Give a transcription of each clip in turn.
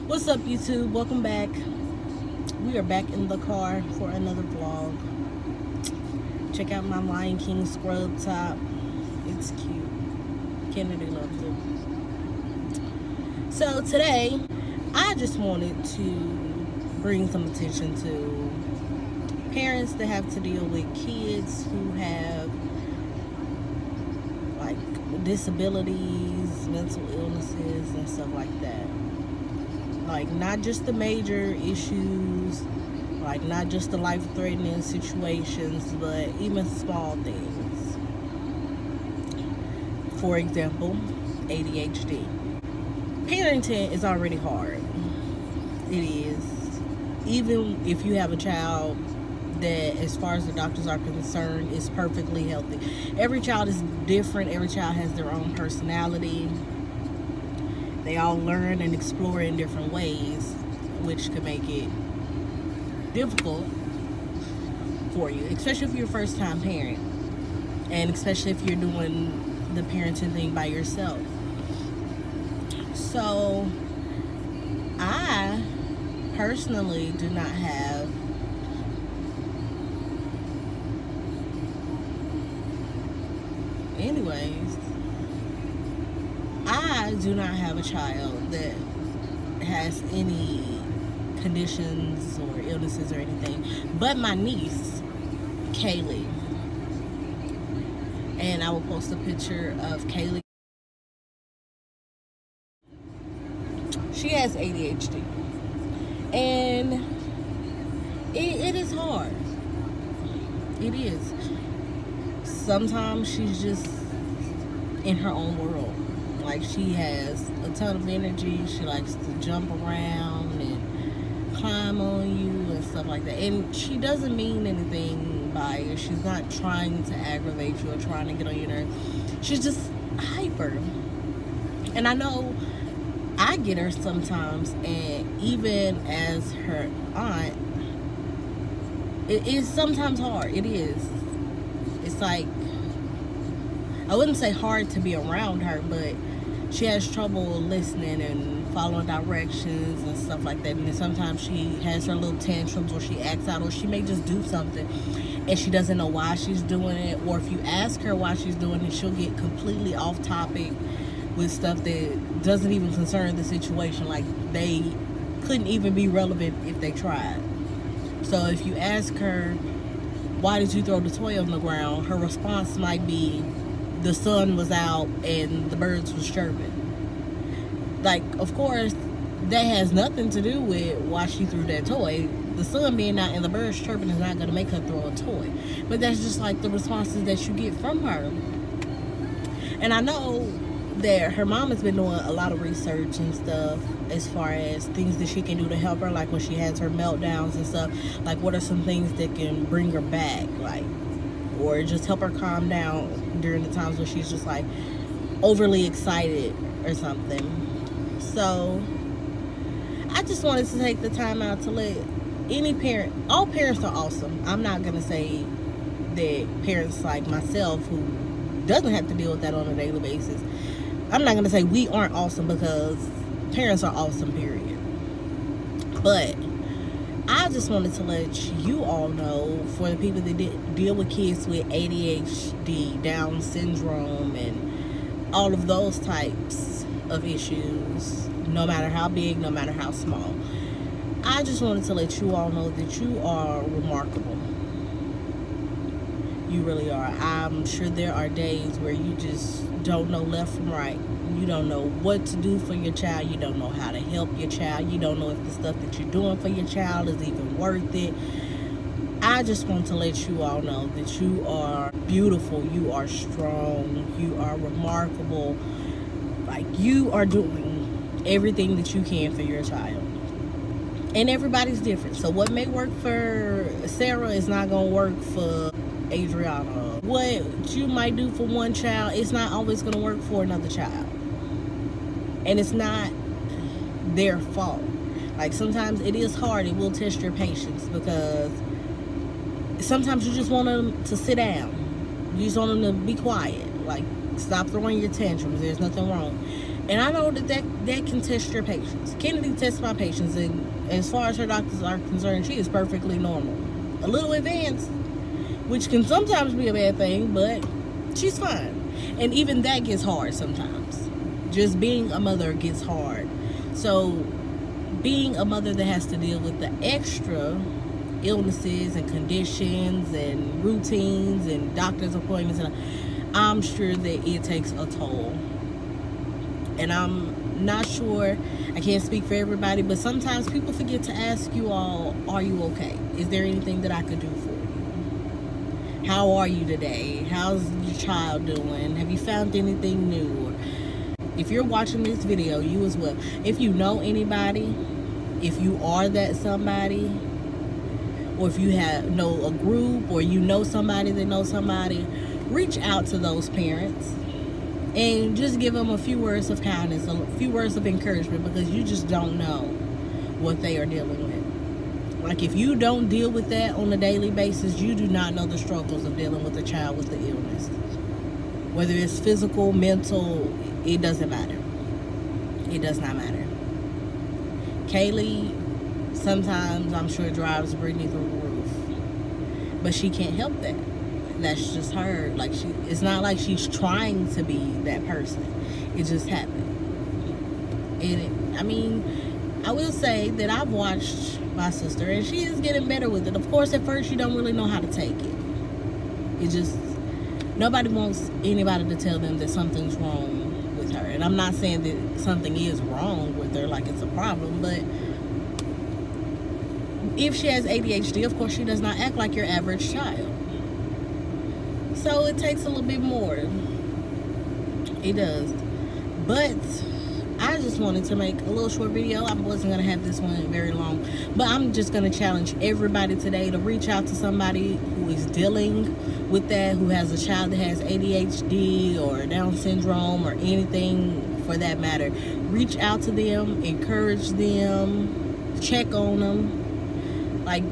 What's up, YouTube? Welcome back. We are back in the car for another vlog. Check out my Lion King scrub top. It's cute. Kennedy loves it. So today, I just wanted to bring some attention to parents that have to deal with kids who have like disabilities, mental illnesses, and stuff like that. Like, not just the major issues, like not just the life-threatening situations, but even small things. For example, ADHD. Parenting is already hard. It is. Even if you have a child that, as far as the doctors are concerned, is perfectly healthy. Every child is different. Every child has their own personality. They all learn and explore in different ways, which can make it difficult for you, especially if you're a first-time parent, and especially if you're doing the parenting thing by yourself. So, I personally do not have I do not have a child that has any conditions or illnesses or anything, but my niece, Kaylee, and I will post a picture of Kaylee. She has ADHD, and it is hard. It is. Sometimes she's just in her own world. Like, she has a ton of energy. She likes to jump around and climb on you and stuff like that. And she doesn't mean anything by it. She's not trying to aggravate you or trying to get on your nerves. She's just hyper. And I know I get her sometimes, and even as her aunt, it is sometimes hard. It is. It's like, I wouldn't say hard to be around her, but she has trouble listening and following directions and stuff like that. And then sometimes she has her little tantrums, or she acts out, or she may just do something and she doesn't know why she's doing it. Or if you ask her why she's doing it, she'll get completely off topic with stuff that doesn't even concern the situation. Like, they couldn't even be relevant if they tried. So if you ask her, why did you throw the toy on the ground, her response might be, the sun was out and the birds was chirping. Like, of course, that has nothing to do with why she threw that toy. The sun being out and the birds chirping is not going to make her throw a toy. But that's just like the responses that you get from her. And I know that her mom has been doing a lot of research and stuff as far as things that she can do to help her, like when she has her meltdowns and stuff. Like, what are some things that can bring her back, like, or just help her calm down during the times when she's just like overly excited or something. So I just wanted to take the time out to let any parent, all parents are awesome. I'm not gonna say that parents like myself, who doesn't have to deal with that on a daily basis, I'm not gonna say we aren't awesome, because parents are awesome, period. But I just wanted to let you all know, for the people that deal with kids with ADHD, Down syndrome, and all of those types of issues, no matter how big, no matter how small, I just wanted to let you all know that you are remarkable. You really are. I'm sure there are days where you just don't know left from right. You don't know what to do for your child. You don't know how to help your child. You don't know if the stuff that you're doing for your child is even worth it. I just want to let you all know that you are beautiful. You are strong. You are remarkable. Like, you are doing everything that you can for your child. And everybody's different. So what may work for Sarah is not going to work for Adriana. What you might do for one child, it's not always going to work for another child. And it's not their fault. Like, sometimes it is hard. It will test your patience, because sometimes you just want them to sit down. You just want them to be quiet. Like, stop throwing your tantrums. There's nothing wrong. And I know that can test your patience. Kennedy tests my patience, and as far as her doctors are concerned, she is perfectly normal. A little advanced, which can sometimes be a bad thing, but she's fine. And even that gets hard sometimes. Just being a mother gets hard. So being a mother that has to deal with the extra illnesses and conditions and routines and doctor's appointments, and I'm sure that it takes a toll. And I'm not sure, I can't speak for everybody, but sometimes people forget to ask you all, are you okay? Is there anything that I could do for you? How are you today? How's your child doing? Have you found anything new? If you're watching this video, you as well. If you know anybody, if you are that somebody, or if you know a group, or you know somebody that knows somebody, reach out to those parents and just give them a few words of kindness, a few words of encouragement, because you just don't know what they are dealing with. Like, if you don't deal with that on a daily basis, you do not know the struggles of dealing with a child with the illness. Whether it's physical, mental, it doesn't matter. It does not matter. Kaylee sometimes, I'm sure, drives Brittany through the roof, but she can't help that. That's just her. Like, it's not like she's trying to be that person. It just happened. And I will say that I've watched my sister, and she is getting better with it. Of course, at first you don't really know how to take it. It just, nobody wants anybody to tell them that something's wrong with her. And I'm not saying that something is wrong with her, like it's a problem, but if she has ADHD, of course she does not act like your average child. So it takes a little bit more. It does. But I just wanted to make a little short video. I wasn't going to have this one very long. But I'm just going to challenge everybody today to reach out to somebody who is dealing with that, who has a child that has ADHD or Down syndrome or anything for that matter. Reach out to them, encourage them, check on them. Like,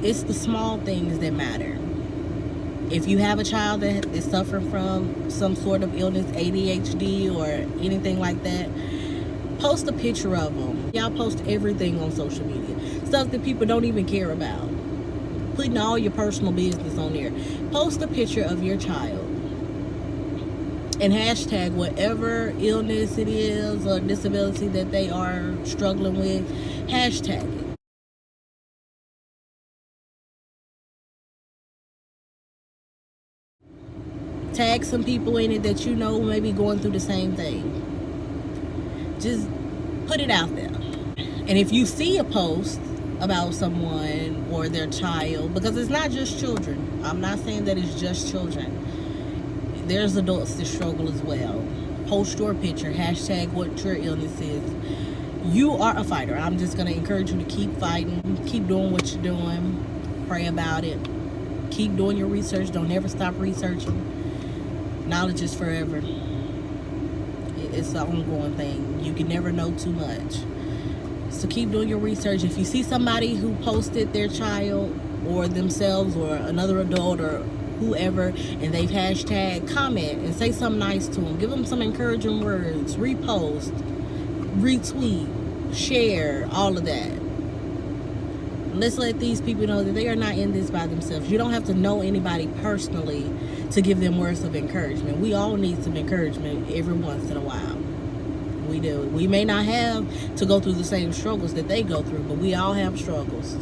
it's the small things that matter. If you have a child that is suffering from some sort of illness, ADHD or anything like that, post a picture of them. Y'all post everything on social media. Stuff that people don't even care about. Putting all your personal business on there. Post a picture of your child. And hashtag whatever illness it is or disability that they are struggling with. Hashtag it. Tag some people in it that you know may be going through the same thing. Just put it out there. And if you see a post about someone or their child, because it's not just children. I'm not saying that it's just children. There's adults that struggle as well. Post your picture. Hashtag what your illness is. You are a fighter. I'm just going to encourage you to keep fighting. Keep doing what you're doing. Pray about it. Keep doing your research. Don't ever stop researching. Knowledge is forever. It's an ongoing thing. You can never know too much. So keep doing your research. If you see somebody who posted their child or themselves or another adult or whoever, and they've hashtag, comment and say something nice to them. Give them some encouraging words. Repost, retweet, share, all of that. Let's let these people know that they are not in this by themselves. You don't have to know anybody personally to give them words of encouragement. We all need some encouragement every once in a while. We do. We may not have to go through the same struggles that they go through, but we all have struggles.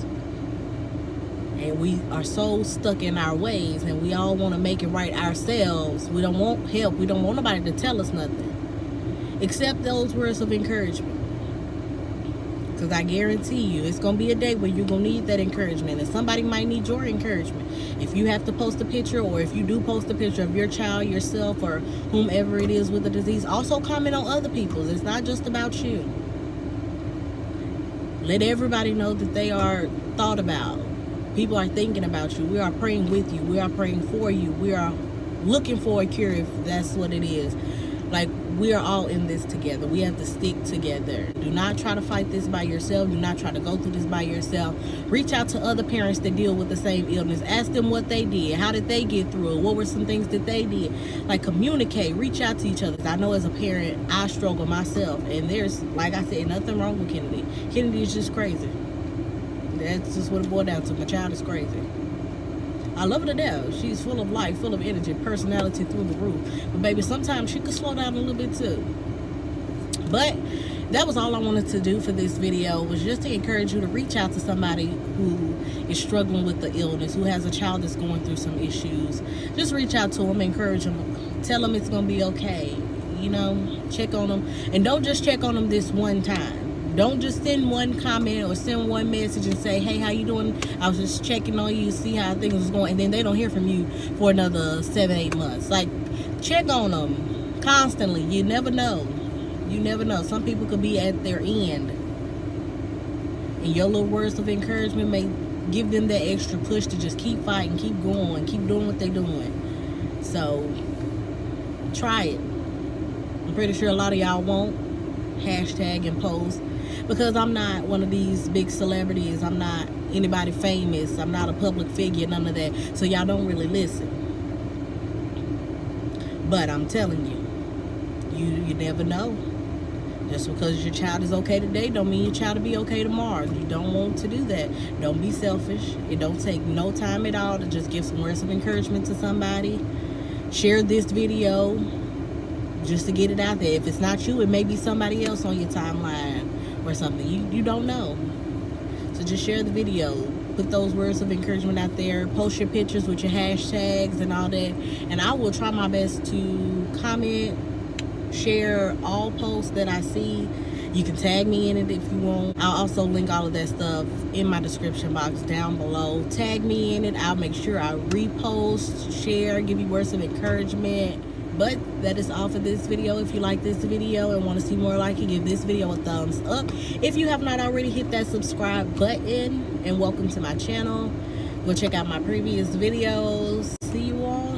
And we are so stuck in our ways, and we all want to make it right ourselves. We don't want help. We don't want nobody to tell us nothing. Except those words of encouragement. Because I guarantee you, it's going to be a day where you're going to need that encouragement. And somebody might need your encouragement. If you have to post a picture, or if you do post a picture of your child, yourself, or whomever it is with the disease, also comment on other people's. It's not just about you. Let everybody know that they are thought about. People are thinking about you. We are praying with you. We are praying for you. We are looking for a cure if that's what it is. Like, we are all in this together. We have to stick together. Do not try to fight this by yourself. Do not try to go through this by yourself. Reach out to other parents that deal with the same illness. Ask them what they did. How did they get through it? What were some things that they did? Like, communicate. Reach out to each other. I know as a parent, I struggle myself. And there's, like I said, nothing wrong with Kennedy. Kennedy is just crazy. That's just what it boiled down to. My child is crazy. I love her to death. She's full of life, full of energy, personality through the roof. But baby, sometimes she could slow down a little bit too. But that was all I wanted to do for this video, was just to encourage you to reach out to somebody who is struggling with the illness, who has a child that's going through some issues. Just reach out to them, encourage them, tell them it's going to be okay. You know, check on them. And don't just check on them this one time. Don't just send one comment or send one message and say, hey, how you doing? I was just checking on you, see how things was going. And then they don't hear from you for another 7-8 months. Like, check on them constantly. You never know. You never know. Some people could be at their end. And your little words of encouragement may give them that extra push to just keep fighting, keep going, keep doing what they're doing. So, try it. I'm pretty sure a lot of y'all won't. Hashtag and post. Because I'm not one of these big celebrities. I'm not anybody famous. I'm not a public figure, none of that. So y'all don't really listen. But I'm telling you, you never know. Just because your child is okay today don't mean your child will be okay tomorrow. You don't want to do that. Don't be selfish. It don't take no time at all to just give some words of encouragement to somebody. Share this video just to get it out there. If it's not you, it may be somebody else on your timeline or something. You don't know. So just share the video. Put those words of encouragement out there. Post your pictures with your hashtags and all that. And I will try my best to comment, share all posts that I see. You can tag me in it if you want. I'll also link all of that stuff in my description box down below. Tag me in it. I'll make sure I repost, share, give you words of encouragement. But that is all for this video. If you like this video and want to see more like it, give this video a thumbs up. If you have not already, hit that subscribe button. And welcome to my channel. Go check out my previous videos. See you all